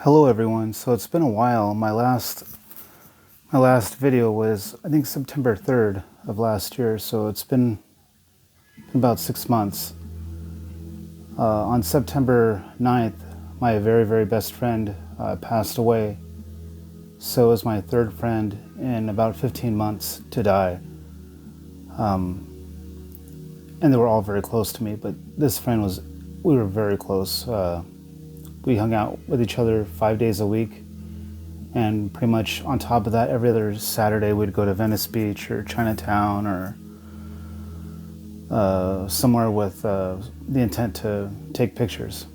Hello everyone. So it's been a while. My last video was I think September 3rd of last year. So it's been about 6 months. On September 9th, my very best friend passed away. So it was my third friend in about 15 months to die. And they were all very close to me, but this friend we were very close. We hung out with each other 5 days a week. And pretty much on top of that, every other Saturday we'd go to Venice Beach or Chinatown or somewhere with the intent to take pictures.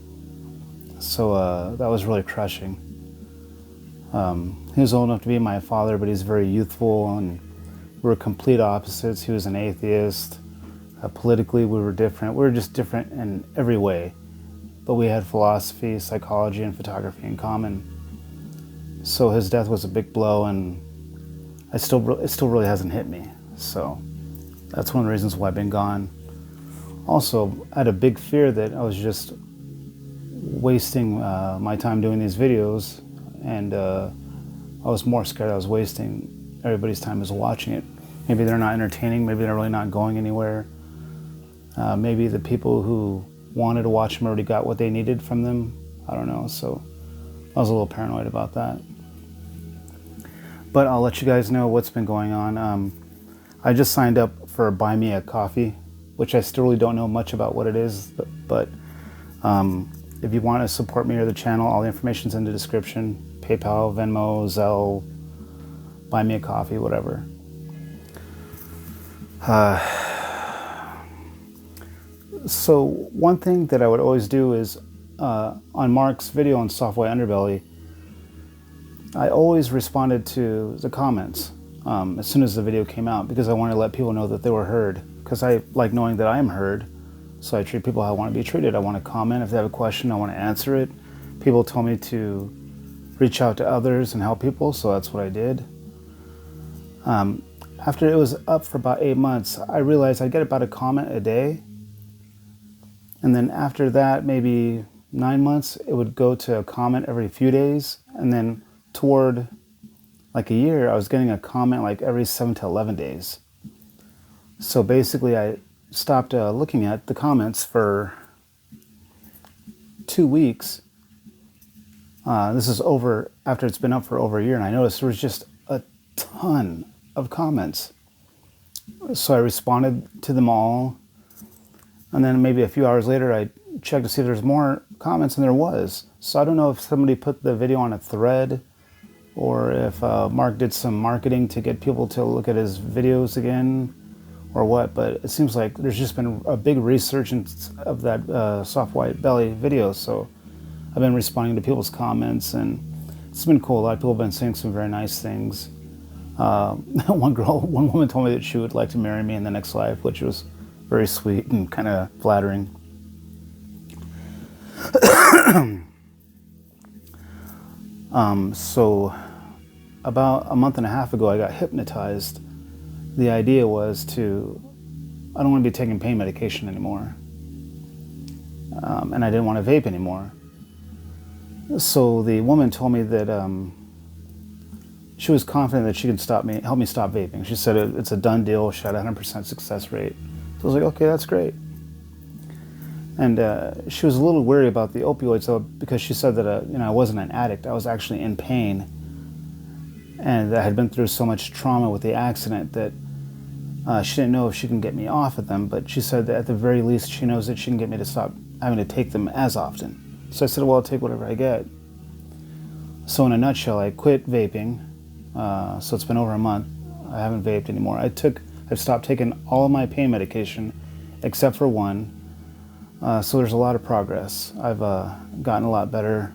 So that was really crushing. He was old enough to be my father, but he's very youthful, and we were complete opposites. He was an atheist. Politically, we were different. We were just different in every way. But we had philosophy, psychology, and photography in common. So his death was a big blow, and it still really hasn't hit me. So that's one of the reasons why I've been gone. Also, I had a big fear that I was just wasting my time doing these videos, and I was more scared I was wasting everybody's time as watching it. Maybe they're not entertaining, maybe they're really not going anywhere. Maybe the people who wanted to watch them already got what they needed from them. I don't know, so I was a little paranoid about that. But I'll let you guys know what's been going on. I just signed up for Buy Me a Coffee, which I still really don't know much about what it is, but if you want to support me or the channel, all the information's in the description. PayPal, Venmo, Zelle, Buy Me a Coffee, whatever. So one thing that I would always do is, on Mark's video on Soft White Underbelly, I always responded to the comments as soon as the video came out, because I wanted to let people know that they were heard, because I like knowing that I am heard. So I treat people how I want to be treated. I want to comment. If they have a question, I want to answer it. People told me to reach out to others and help people, so that's what I did. After it was up for about 8 months, I realized I'd get about a comment a day. And then after that, maybe 9 months, it would go to a comment every few days. And then toward like a year, I was getting a comment like every 7 to 11 days. So basically, I stopped looking at the comments for 2 weeks. This is over after it's been up for over a year, and I noticed there was just a ton of comments. So I responded to them all. And then maybe a few hours later, I checked to see if there's more comments, and there was. So I don't know if somebody put the video on a thread, or if Mark did some marketing to get people to look at his videos again, or what. But it seems like there's just been a big resurgence of that Soft White Belly video. So I've been responding to people's comments, and it's been cool. A lot of people have been saying some very nice things. One woman told me that she would like to marry me in the next life, which was very sweet and kind of flattering. So about a month and a half ago, I got hypnotized. The idea was I don't want to be taking pain medication anymore. And I didn't want to vape anymore. So the woman told me that she was confident that she could help me stop vaping. She said it's a done deal. She had a 100% success rate. So I was like, okay, that's great. And she was a little worried about the opioids, though, because she said that I wasn't an addict. I was actually in pain, and I had been through so much trauma with the accident that she didn't know if she can get me off of them. But she said that at the very least, she knows that she can get me to stop having to take them as often. So I said, well, I'll take whatever I get. So in a nutshell, I quit vaping. So it's been over a month. I haven't vaped anymore. I've stopped taking all of my pain medication except for one. So there's a lot of progress. I've gotten a lot better.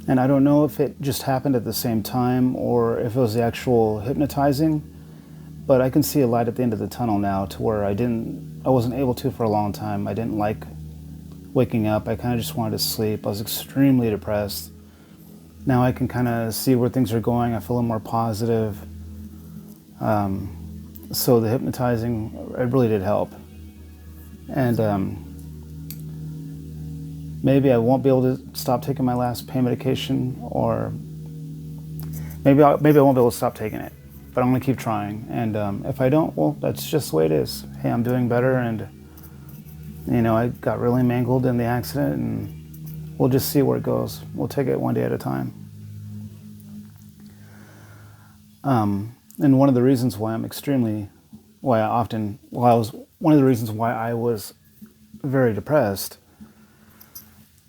And I don't know if it just happened at the same time or if it was the actual hypnotizing, but I can see a light at the end of the tunnel now, to where I wasn't able to for a long time. I didn't like waking up. I kind of just wanted to sleep. I was extremely depressed. Now I can kind of see where things are going. I feel a little more positive. So the hypnotizing, it really did help. And maybe I won't be able to stop taking my last pain medication, or maybe I won't be able to stop taking it. But I'm going to keep trying. And if I don't, well, that's just the way it is. Hey, I'm doing better, and I got really mangled in the accident, and we'll just see where it goes. We'll take it one day at a time. And one of the reasons why one of the reasons why I was very depressed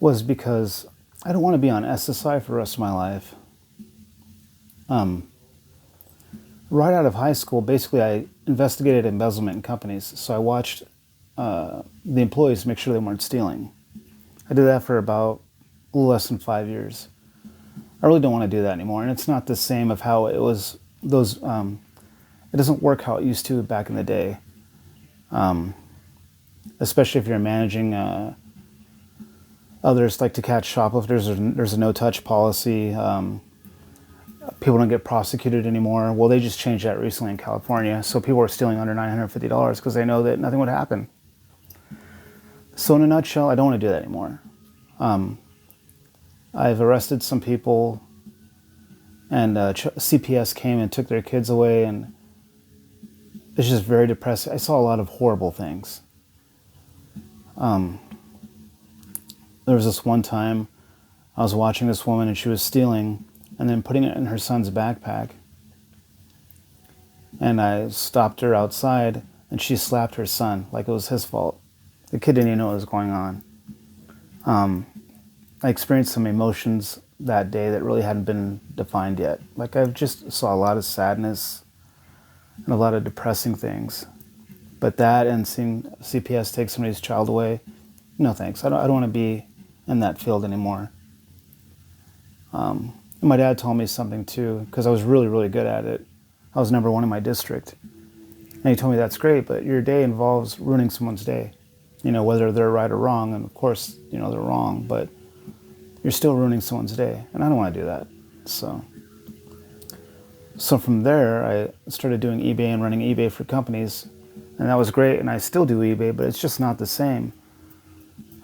was because I don't want to be on SSI for the rest of my life. Right out of high school, basically I investigated embezzlement in companies. So I watched the employees make sure they weren't stealing. I did that for about a little less than 5 years. I really don't want to do that anymore. And it's not the same of how it was it doesn't work how it used to back in the day. Especially if you're managing others, like to catch shoplifters, there's a no-touch policy. People don't get prosecuted anymore. Well, they just changed that recently in California. So people are stealing under $950 because they know that nothing would happen. So in a nutshell, I don't want to do that anymore. I've arrested some people, and CPS came and took their kids away, and it's just very depressing. I saw a lot of horrible things. There was this one time I was watching this woman, and she was stealing and then putting it in her son's backpack. And I stopped her outside, and she slapped her son like it was his fault. The kid didn't even know what was going on. I experienced some emotions that day that really hadn't been defined yet. Like, I just saw a lot of sadness and a lot of depressing things. But that and seeing CPS take somebody's child away, no thanks. I don't want to be in that field anymore. And my dad told me something too, because I was really, really good at it. I was number 1 in my district. And he told me, that's great, but your day involves ruining someone's day. Whether they're right or wrong, and of course, they're wrong, but you're still ruining someone's day, and I don't want to do that. So from there, I started doing eBay and running eBay for companies, and that was great, and I still do eBay, but it's just not the same.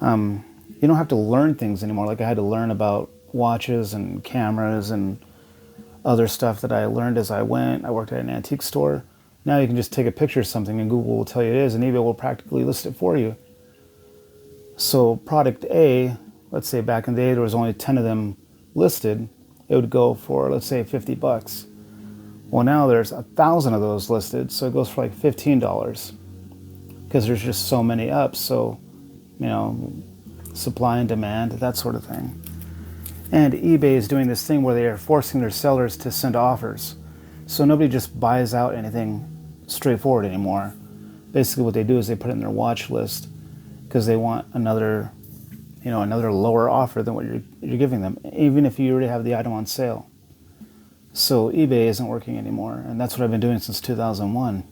You don't have to learn things anymore. Like, I had to learn about watches and cameras and other stuff that I learned as I went. I worked at an antique store. Now you can just take a picture of something and Google will tell you it is, and eBay will practically list it for you. So product A, let's say back in the day there was only 10 of them listed, it would go for, let's say, $50. Well, now there's 1,000 of those listed, so it goes for like $15 because there's just so many up. So, supply and demand, that sort of thing. And eBay is doing this thing where they are forcing their sellers to send offers. So nobody just buys out anything straightforward anymore. Basically what they do is they put it in their watch list because they want another lower offer than what you're giving them, even if you already have the item on sale. So eBay isn't working anymore, and that's what I've been doing since 2001.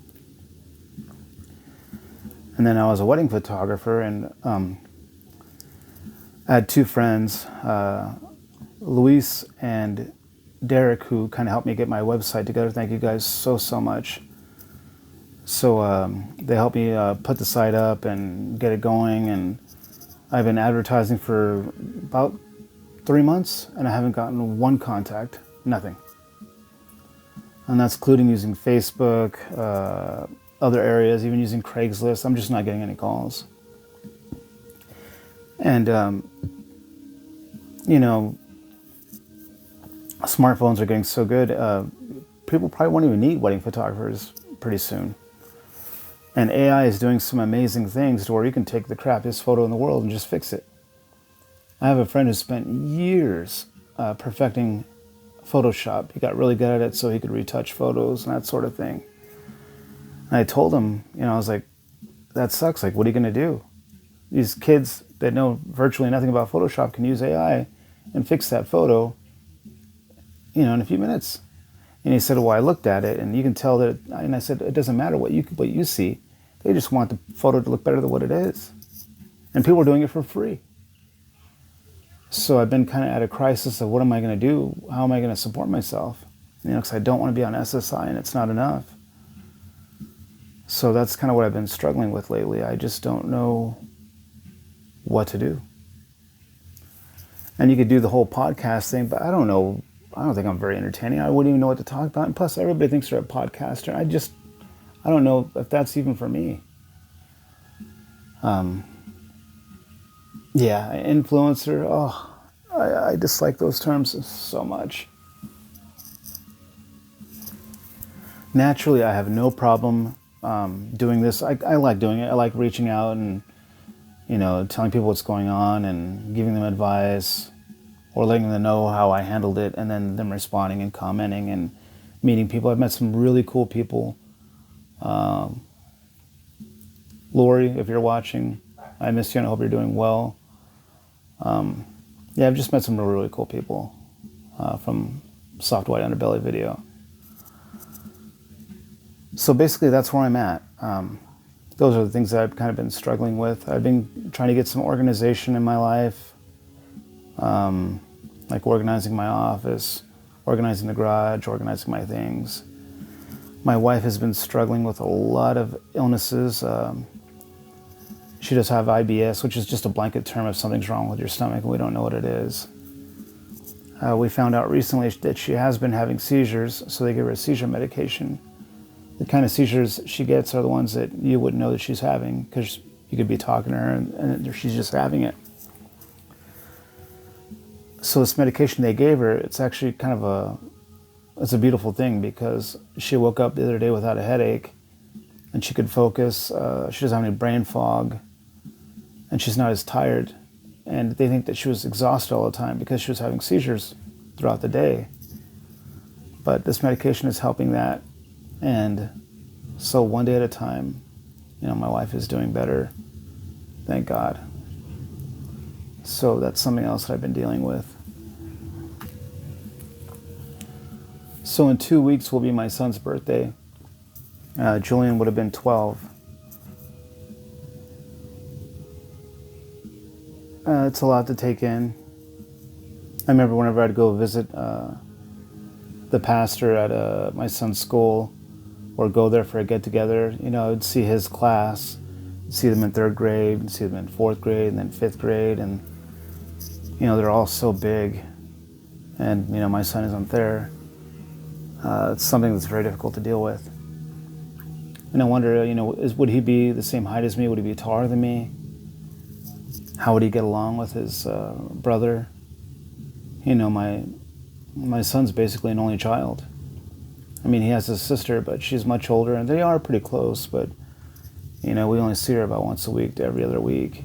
And then I was a wedding photographer, and I had 2 friends, Luis and Derek, who kind of helped me get my website together. Thank you guys so much. So they helped me put the site up and get it going, and I've been advertising for about 3 months, and I haven't gotten one contact, nothing. And that's including using Facebook, other areas, even using Craigslist. I'm just not getting any calls. And, smartphones are getting so good, people probably won't even need wedding photographers pretty soon. And AI is doing some amazing things to where you can take the crappiest photo in the world and just fix it. I have a friend who spent years perfecting Photoshop. He got really good at it so he could retouch photos and that sort of thing. And I told him, I was like, that sucks. Like, what are you going to do? These kids that know virtually nothing about Photoshop can use AI and fix that photo, in a few minutes. And he said, well, I looked at it and you can tell that, and I said, it doesn't matter what you see. They just want the photo to look better than what it is. And people are doing it for free. So I've been kind of at a crisis of what am I going to do? How am I going to support myself? Because I don't want to be on SSI and it's not enough. So that's kind of what I've been struggling with lately. I just don't know what to do. And you could do the whole podcast thing, but I don't know. I don't think I'm very entertaining. I wouldn't even know what to talk about. And plus, everybody thinks they're a podcaster. I don't know if that's even for me. Yeah, influencer. Oh, I dislike those terms so much. Naturally, I have no problem doing this. I like doing it. I like reaching out and, telling people what's going on and giving them advice or letting them know how I handled it, and then them responding and commenting and meeting people. I've met some really cool people. Lori, if you're watching, I miss you and I hope you're doing well. Yeah, I've just met some really, really cool people from Soft White Underbelly video. So basically that's where I'm at. Those are the things that I've kind of been struggling with. I've been trying to get some organization in my life, like organizing my office, organizing the garage, organizing my things. My wife has been struggling with a lot of illnesses. She does have IBS, which is just a blanket term if something's wrong with your stomach and we don't know what it is. We found out recently that she has been having seizures, so they give her a seizure medication. The kind of seizures she gets are the ones that you wouldn't know that she's having, because you could be talking to her and she's just having it. So this medication they gave her, it's actually kind of it's a beautiful thing, because she woke up the other day without a headache and she could focus. She doesn't have any brain fog and she's not as tired. And they think that she was exhausted all the time because she was having seizures throughout the day. But this medication is helping that. And so one day at a time, my wife is doing better. Thank God. So that's something else that I've been dealing with. So in 2 weeks will be my son's birthday. Julian would have been 12. It's a lot to take in. I remember whenever I'd go visit the pastor at my son's school, or go there for a get-together, I would see his class, see them in 3rd grade, see them in 4th grade, and then 5th grade, and they're all so big, and my son isn't there. It's something that's very difficult to deal with. And I wonder, would he be the same height as me? Would he be taller than me? How would he get along with his brother? My son's basically an only child. I mean, he has a sister, but she's much older, and they are pretty close, but, we only see her about once a week to every other week.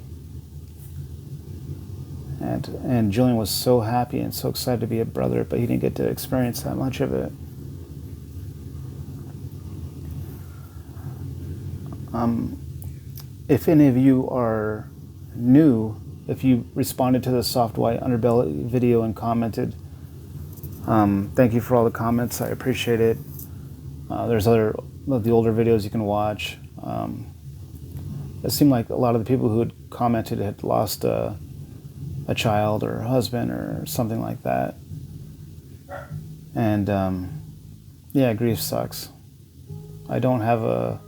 And Julian was so happy and so excited to be a brother, but he didn't get to experience that much of it. If any of you are new, if you responded to the Soft White Underbelly video and commented, thank you for all the comments. I appreciate it. There's other of the older videos you can watch. It seemed like a lot of the people who had commented had lost a child or a husband or something like that. And yeah, grief sucks. I don't have a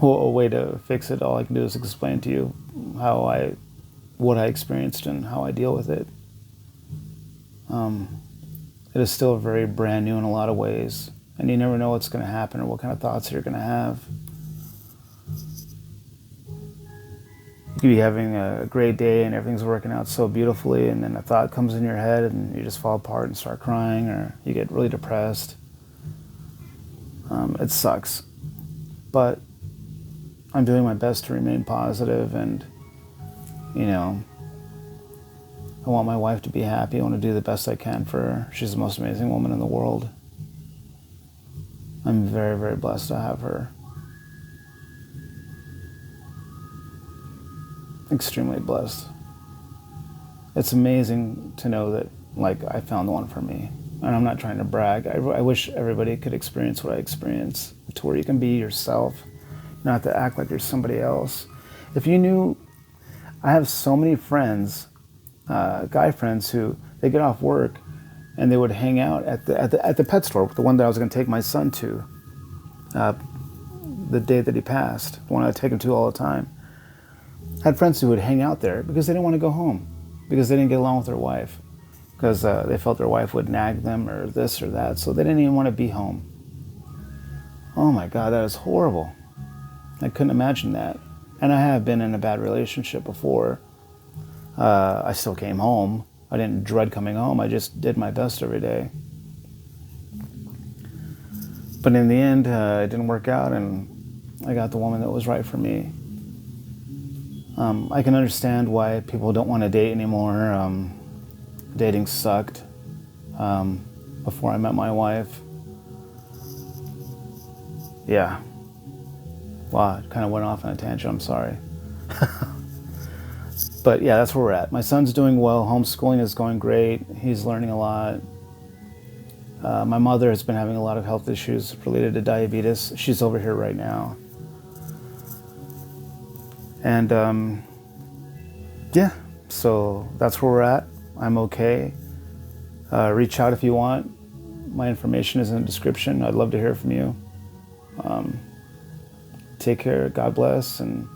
way to fix it. All I can do is explain to you what I experienced and how I deal with it. It is still very brand new in a lot of ways, and you never know what's going to happen or what kind of thoughts you're going to have. You could be having a great day and everything's working out so beautifully, and then a thought comes in your head and you just fall apart and start crying, or you get really depressed. It sucks, but I'm doing my best to remain positive, and I want my wife to be happy. I want to do the best I can for her. She's the most amazing woman in the world. I'm very, very blessed to have her. Extremely blessed. It's amazing to know that, I found the one for me. And I'm not trying to brag. I wish everybody could experience what I experience, to where you can be yourself, not to act like you're somebody else. If you knew, I have so many friends, guy friends, who they get off work and they would hang out at the pet store, the one that I was going to take my son to, the day that he passed, the one I take him to all the time. I had friends who would hang out there because they didn't want to go home. because they didn't get along with their wife, because they felt their wife would nag them or this or that, so they didn't even want to be home. Oh my God, that is horrible. I couldn't imagine that. And I have been in a bad relationship before. I still came home. I didn't dread coming home. I just did my best every day. But in the end, it didn't work out, and I got the woman that was right for me. I can understand why people don't want to date anymore. Dating sucked before I met my wife. Yeah. Wow, it kind of went off on a tangent, I'm sorry. But yeah, that's where we're at. My son's doing well. Homeschooling is going great. He's learning a lot. My mother has been having a lot of health issues related to diabetes. She's over here right now. And yeah, so that's where we're at. I'm okay. Reach out if you want. My information is in the description. I'd love to hear from you. Take care. God bless. And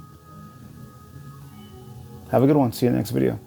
have a good one. See you in the next video.